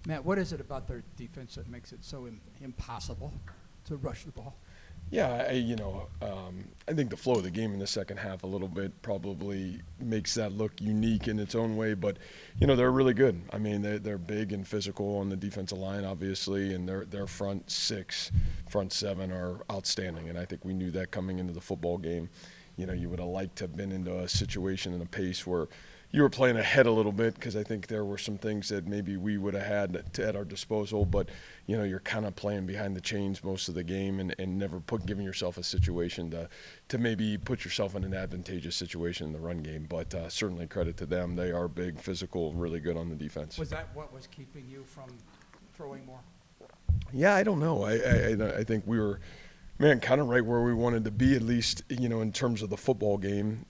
Matt, what is it about their defense that makes it so impossible to rush the ball? Yeah, I think the flow of the game in the second half a little bit probably makes that look unique in its own way. But, they're really good. I mean, they're big and physical on the defensive line, obviously, and their front six, front seven are outstanding. And I think we knew that coming into the football game. You would have liked to have been into a situation and a pace where you were playing ahead a little bit, because I think there were some things that maybe we would have had at our disposal. But, you're kind of playing behind the chains most of the game and never giving yourself a situation to maybe put yourself in an advantageous situation in the run game. But certainly credit to them. They are big, physical, really good on the defense. Was that what was keeping you from throwing more? Yeah, I don't know. I think we were, man, kind of right where we wanted to be, at least, in terms of the football game,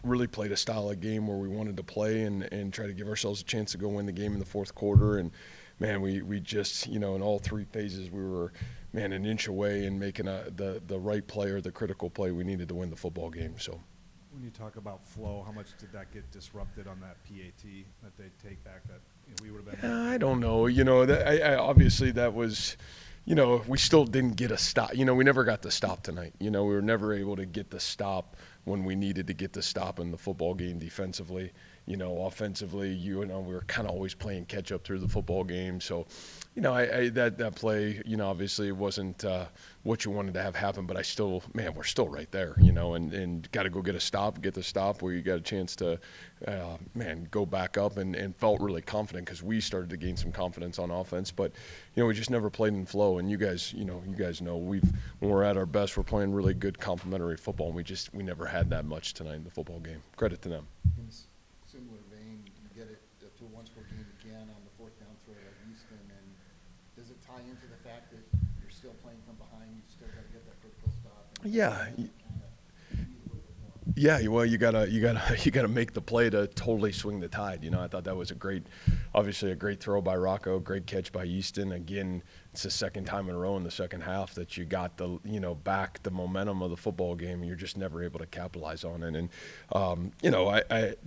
really played a style of game where we wanted to play and try to give ourselves a chance to go win the game in the fourth quarter. And, man, we just, in all three phases, we were, man, an inch away and making the right play or the critical play we needed to win the football game. So, when you talk about flow, how much did that get disrupted on that PAT that they take back that we would have been? I don't know. Obviously that was – we still didn't get a stop. We never got the stop tonight. We were never able to get the stop when we needed to get the stop in the football game defensively. Offensively, we were kind of always playing catch up through the football game. So, that play, obviously it wasn't what you wanted to have happen, but we're still right there, and got to go get the stop where you got a chance to, go back up and felt really confident, because we started to gain some confidence on offense. But, we just never played in flow. And you guys know when we're at our best, we're playing really good complementary football, and we never had that much tonight in the football game. Credit to them. In similar vein, you get it to a one-score game again on the fourth down throw at Houston, and does it tie into the fact that you're still playing from behind, you still got to get that critical stop? Yeah. Yeah, well, you gotta make the play to totally swing the tide. I thought that was obviously a great throw by Rocco, great catch by Easton. Again, it's the second time in a row in the second half that you got back the momentum of the football game, and you're just never able to capitalize on it. And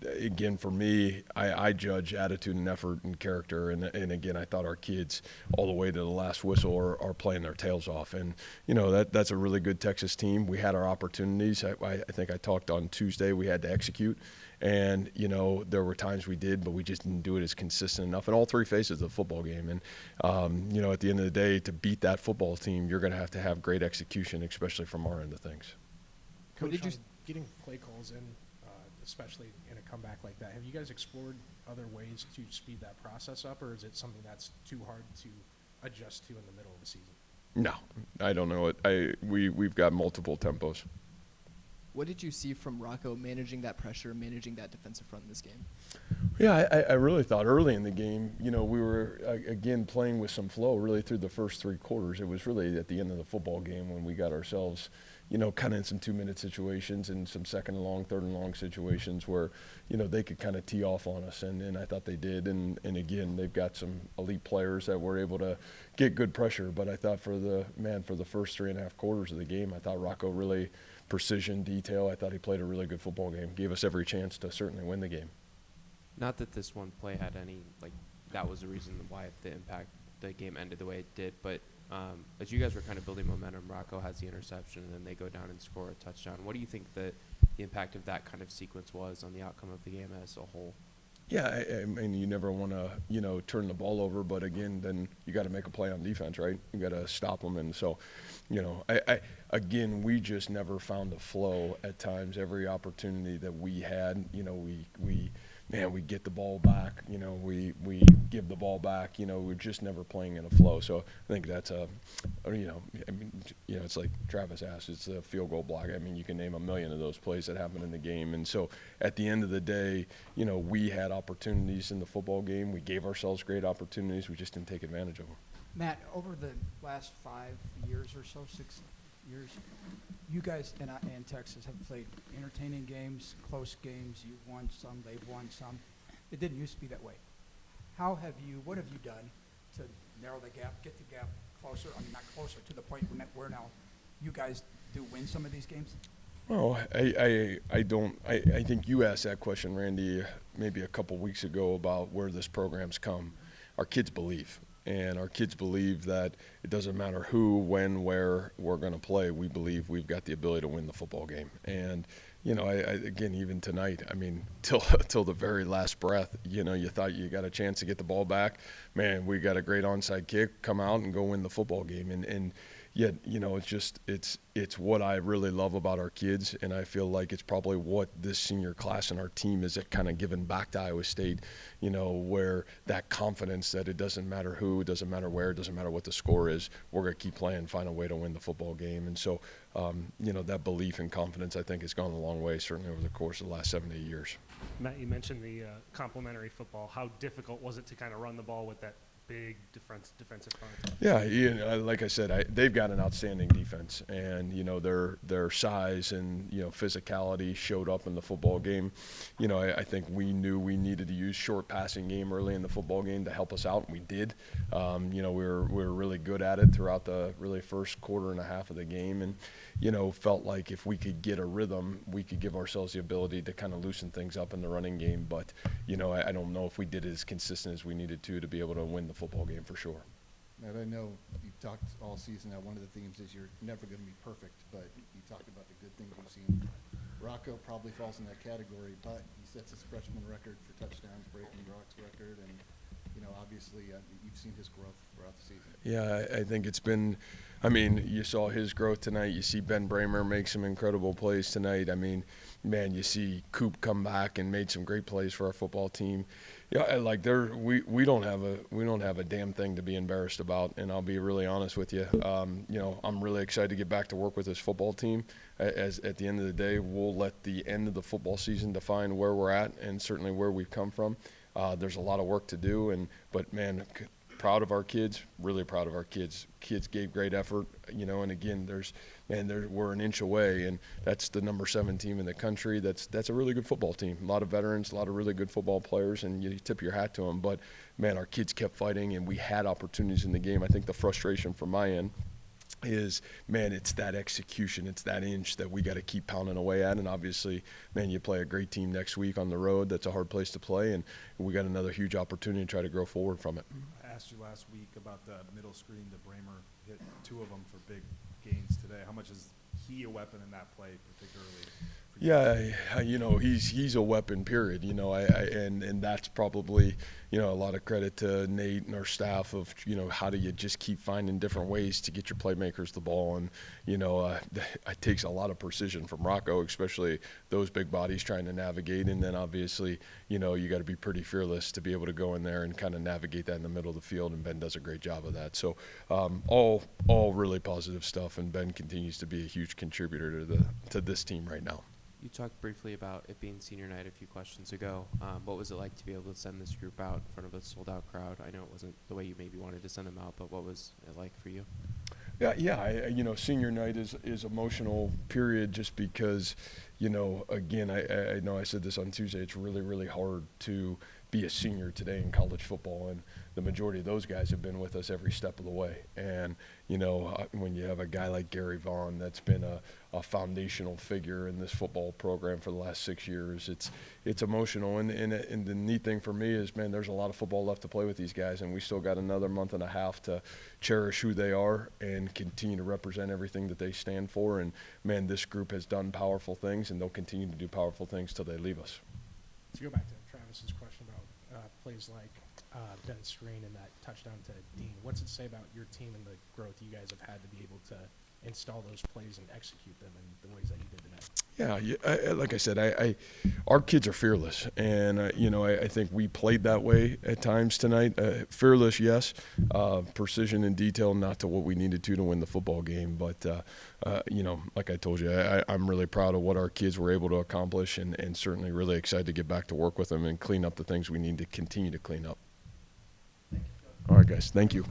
again, for me, I judge attitude and effort and character. And again, I thought our kids all the way to the last whistle are playing their tails off. And that's a really good Texas team. We had our opportunities. I think I talked on Tuesday. We had to execute. And, there were times we did, but we just didn't do it as consistent enough in all three phases of the football game. And, at the end of the day, to beat that football team, you're going to have great execution, especially from our end of things. Coach, getting play calls in, especially in a comeback like that, have you guys explored other ways to speed that process up, or is it something that's too hard to adjust to in the middle of the season? No, I don't know it. We've got multiple tempos. What did you see from Rocco managing that pressure, managing that defensive front in this game? Yeah, I really thought early in the game, we were, again, playing with some flow really through the first three quarters. It was really at the end of the football game when we got ourselves, kind of in some 2-minute situations and some second and long, third and long situations where, they could kind of tee off on us. And I thought they did. And again, they've got some elite players that were able to get good pressure. But I thought for the first 3.5 quarters of the game, I thought Rocco really – precision, detail. I thought he played a really good football game. Gave us every chance to certainly win the game. Not that this one play had any, that was the reason why the game ended the way it did. But as you guys were kind of building momentum, Rocco has the interception, and then they go down and score a touchdown. What do you think the impact of that kind of sequence was on the outcome of the game as a whole? Yeah, I mean, you never want to, turn the ball over, but again, then you got to make a play on defense, right? You got to stop them, and so, again, we just never found the flow at times. Every opportunity that we had, we get the ball back, we give the ball back, we're just never playing in a flow. So I think that's it's like Travis asked, it's a field goal block. I mean, you can name a million of those plays that happen in the game. And so at the end of the day, we had opportunities in the football game. We gave ourselves great opportunities. We just didn't take advantage of them. Matt, over the last 5 years or so, 6 years, you guys and Texas have played entertaining games, close games. You've won some, they've won some. It didn't used to be that way. What have you done to narrow the gap, get the gap closer? I mean, not closer, to the point where now you guys do win some of these games? Well, I think you asked that question, Randy, maybe a couple weeks ago about where this program's come. Our kids believe. And our kids believe that it doesn't matter who, when, where we're going to play. We believe we've got the ability to win the football game. And, again, even tonight, till the very last breath, you thought you got a chance to get the ball back. Man, we got a great onside kick, come out and go win the football game. And yet, it's what I really love about our kids, and I feel like it's probably what this senior class and our team is kind of giving back to Iowa State, where that confidence that it doesn't matter who, it doesn't matter where, it doesn't matter what the score is, we're going to keep playing, find a way to win the football game. And so, that belief and confidence, I think, has gone a long way, certainly over the course of the last 7 to 8 years. Matt, you mentioned the complementary football. How difficult was it to kind of run the ball with that big defensive front? Yeah, like I said, they've got an outstanding defense, and their size and physicality showed up in the football game. I think we knew we needed to use short passing game early in the football game to help us out, and we did. We were really good at it throughout the really first quarter and a half of the game, and felt like if we could get a rhythm, we could give ourselves the ability to kind of loosen things up in the running game. But I don't know if we did it as consistent as we needed to be able to win the football game for sure. Matt, I know you've talked all season that one of the themes is you're never going to be perfect, but you talked about the good things you've seen. Rocco probably falls in that category, but he sets his freshman record for touchdowns, breaking Brock's record, and obviously you've seen his growth throughout the season. Yeah, I think it's been, you saw his growth tonight. You see Ben Bramer make some incredible plays tonight. Man, you see Coop come back and made some great plays for our football team. Yeah, we don't have a damn thing to be embarrassed about, and I'll be really honest with you. I'm really excited to get back to work with this football team. As at the end of the day, we'll let the end of the football season define where we're at and certainly where we've come from. There's a lot of work to do, but man, proud of our kids, really proud of our kids. Kids gave great effort, and again, we're an inch away, and that's the number 7 team in the country. That's a really good football team. A lot of veterans, a lot of really good football players, and you tip your hat to them. But man, our kids kept fighting, and we had opportunities in the game. I think the frustration from my end is, man, it's that execution, it's that inch that we got to keep pounding away at. And obviously, man, you play a great team next week on the road. That's a hard place to play, and we got another huge opportunity to try to grow forward from it. I asked you last week about the middle screen. Bramer hit 2 of them for big gains today. How much is he a weapon in that play, particularly? Yeah, he's a weapon, period. And that's probably, a lot of credit to Nate and our staff of, how do you just keep finding different ways to get your playmakers the ball. And, it takes a lot of precision from Rocco, especially those big bodies trying to navigate. And then obviously, you got to be pretty fearless to be able to go in there and kind of navigate that in the middle of the field. And Ben does a great job of that. So all really positive stuff. And Ben continues to be a huge contributor to this team right now. You talked briefly about it being senior night a few questions ago. What was it like to be able to send this group out in front of a sold-out crowd? I know it wasn't the way you maybe wanted to send them out, but what was it like for you? Yeah. Senior night is emotional period just because, again, I know I said this on Tuesday. It's really, really hard to be a senior today in college football, and the majority of those guys have been with us every step of the way. And when you have a guy like Gary Vaughn that's been a foundational figure in this football program for the last 6 years, it's emotional. And the neat thing for me is, man, there's a lot of football left to play with these guys, and we still got another month and a half to cherish who they are and continue to represent everything that they stand for. And man, this group has done powerful things, and they'll continue to do powerful things till they leave us. To go back to Travis's question about plays like Ben's screen and that touchdown to Dean, what's it say about your team and the growth you guys have had to be able to install those plays and execute them in the ways that you did tonight? Like I said, our kids are fearless, and I think we played that way at times tonight. Fearless, yes. Precision and detail, not to what we needed to win the football game. But like I told you, I'm really proud of what our kids were able to accomplish, and certainly really excited to get back to work with them and clean up the things we need to continue to clean up. All right, guys. Thank you.